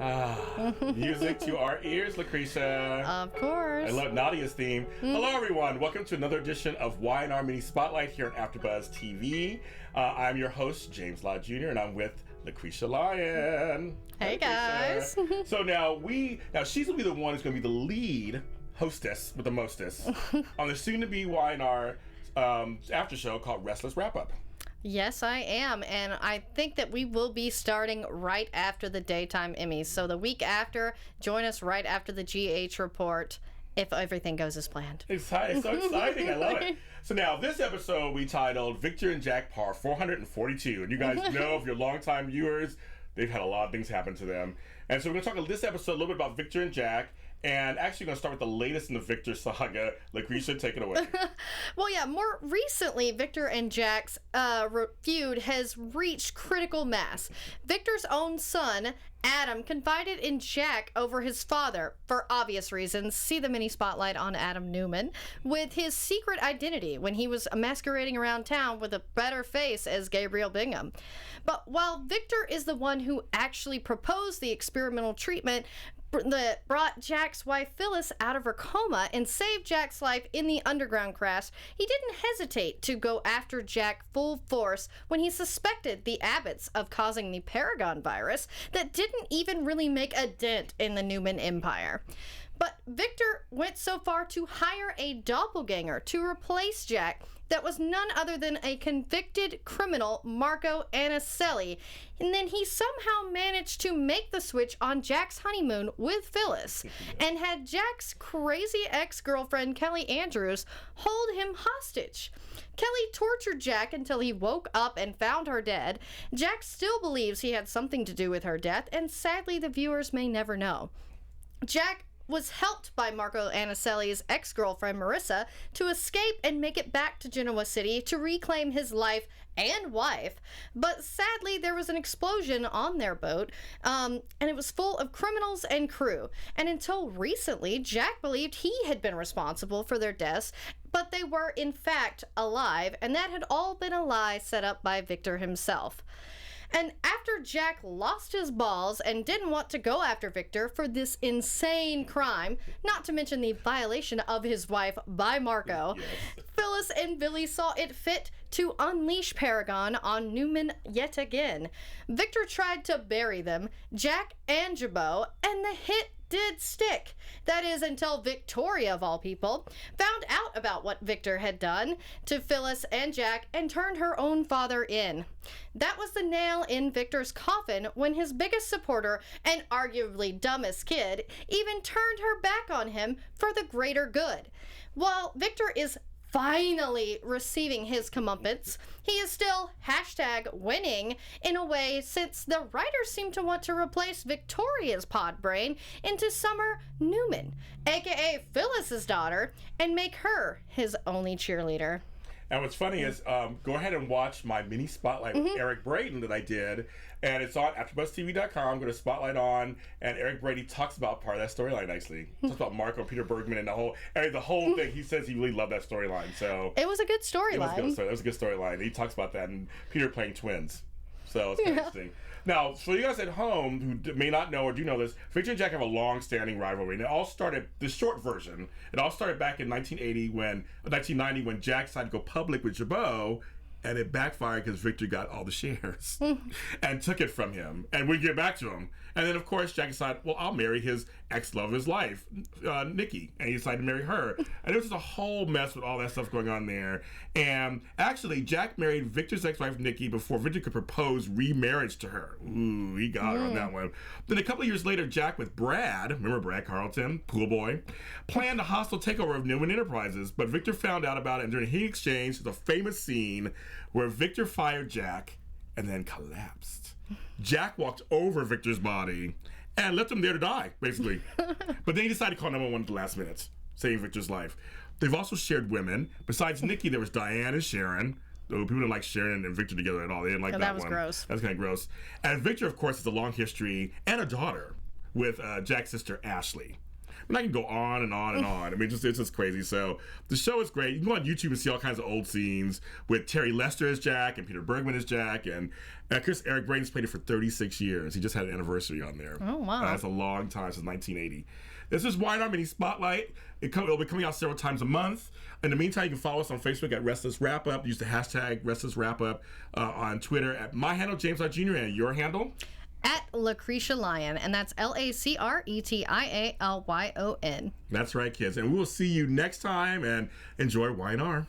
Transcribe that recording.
Music to our ears, Lucretia. Of course. I love Nadia's theme. Hello, everyone. Welcome to another edition of Y&R Mini Spotlight here on AfterBuzz TV. I'm your host, James Law Jr., and I'm with Lucretia Lyon. Hey, guys. So now she's going to be the one who's going to be the lead hostess with the mostest on the soon-to-be Y&R after show called Restless Wrap-Up. Yes, I am, and I think that we will be starting right after the daytime Emmys. So the week after, join us right after the GH report, if everything goes as planned. Exciting, so exciting. I love it. So now, this episode we titled Victor and Jack Par 442. And you guys know, if you're longtime viewers, they've had a lot of things happen to them. And so we're going to talk this episode a little bit about Victor and Jack. And actually going to start with the latest in the Victor saga. Lucretia, take it away. Well, yeah, more recently, Victor and Jack's feud has reached critical mass. Victor's own son, Adam, confided in Jack over his father, for obvious reasons. See the mini spotlight on Adam Newman, with his secret identity when he was masquerading around town with a better face as Gabriel Bingham. But while Victor is the one who actually proposed the experimental treatment that brought Jack's wife Phyllis out of her coma and saved Jack's life in the underground crash, he didn't hesitate to go after Jack full force when he suspected the Abbotts of causing the Paragon virus that didn't even really make a dent in the Newman Empire. But Victor went so far to hire a doppelganger to replace Jack that was none other than a convicted criminal, Marco Anicelli, and then he somehow managed to make the switch on Jack's honeymoon with Phyllis, and had Jack's crazy ex-girlfriend, Kelly Andrews, hold him hostage. Kelly tortured Jack until he woke up and found her dead. Jack still believes he had something to do with her death, and sadly the viewers may never know. Jack was helped by Marco Anicelli's ex-girlfriend Marissa to escape and make it back to Genoa City to reclaim his life and wife, but sadly there was an explosion on their boat, and it was full of criminals and crew, and until recently Jack believed he had been responsible for their deaths, but they were in fact alive, and that had all been a lie set up by Victor himself. And after Jack lost his balls and didn't want to go after Victor for this insane crime, not to mention the violation of his wife by Marco, Phyllis and Billy saw it fit to unleash Paragon on Newman yet again. Victor tried to bury them, Jack and Jabot, and the hit did stick. That is, until Victoria, of all people, found out about what Victor had done to Phyllis and Jack and turned her own father in. That was the nail in Victor's coffin when his biggest supporter and arguably dumbest kid even turned her back on him for the greater good. While Victor is finally receiving his comeuppance, he is still #winning in a way, since the writers seem to want to replace Victoria's pod brain into Summer Newman, aka Phyllis's daughter, and make her his only cheerleader. And what's funny is, go ahead and watch my mini spotlight with Eric Braden that I did, and it's on AfterBuzzTV.com. Go to Spotlight On, and Eric Brady talks about part of that storyline nicely. He talks about Marco, Peter Bergman, and the whole thing. He says he really loved that storyline. So it was a good storyline. It was a good storyline. He talks about that, and Peter playing twins. So it's kind of interesting. Now, for you guys at home who may not know or do know this, Victor and Jack have a long-standing rivalry. And it all started, the short version, it all started back in 1990 when Jack decided to go public with Jabot, and it backfired because Victor got all the shares and took it from him and wouldn't give it back to him. And then, of course, Jack decided, well, I'll marry his ex-love of his life, Nikki. And he decided to marry her. And it was just a whole mess with all that stuff going on there. And actually, Jack married Victor's ex-wife, Nikki, before Victor could propose remarriage to her. Ooh, he got her on that one. Then a couple of years later, Jack with Brad, remember Brad Carlton, pool boy, planned a hostile takeover of Newman Enterprises. But Victor found out about it, and during a heat exchange, the famous scene where Victor fired Jack and then collapsed. Jack walked over Victor's body and left him there to die, basically. But then he decided to call 911 at the last minute, saving Victor's life. They've also shared women. Besides Nikki, there was Diane and Sharon. People didn't like Sharon and Victor together at all. They didn't like that one. That was gross. That's kind of gross. And Victor, of course, has a long history and a daughter with Jack's sister, Ashley. And I can go on and on and on. I mean, it's just crazy. So the show is great. You can go on YouTube and see all kinds of old scenes with Terry Lester as Jack and Peter Bergman as Jack. And Chris Eric Braden's played it for 36 years. He just had an anniversary on there. Oh, wow. That's a long time, since 1980. This is Wine Mini Spotlight. It'll be coming out several times a month. In the meantime, you can follow us on Facebook at Restless Wrap Up. Use the hashtag Restless Wrap Up on Twitter at my handle, James Lott Jr., and your handle? At Lucretia Lyon, and that's LACRETIALYON. That's right, kids. And we will see you next time, and enjoy Y&R.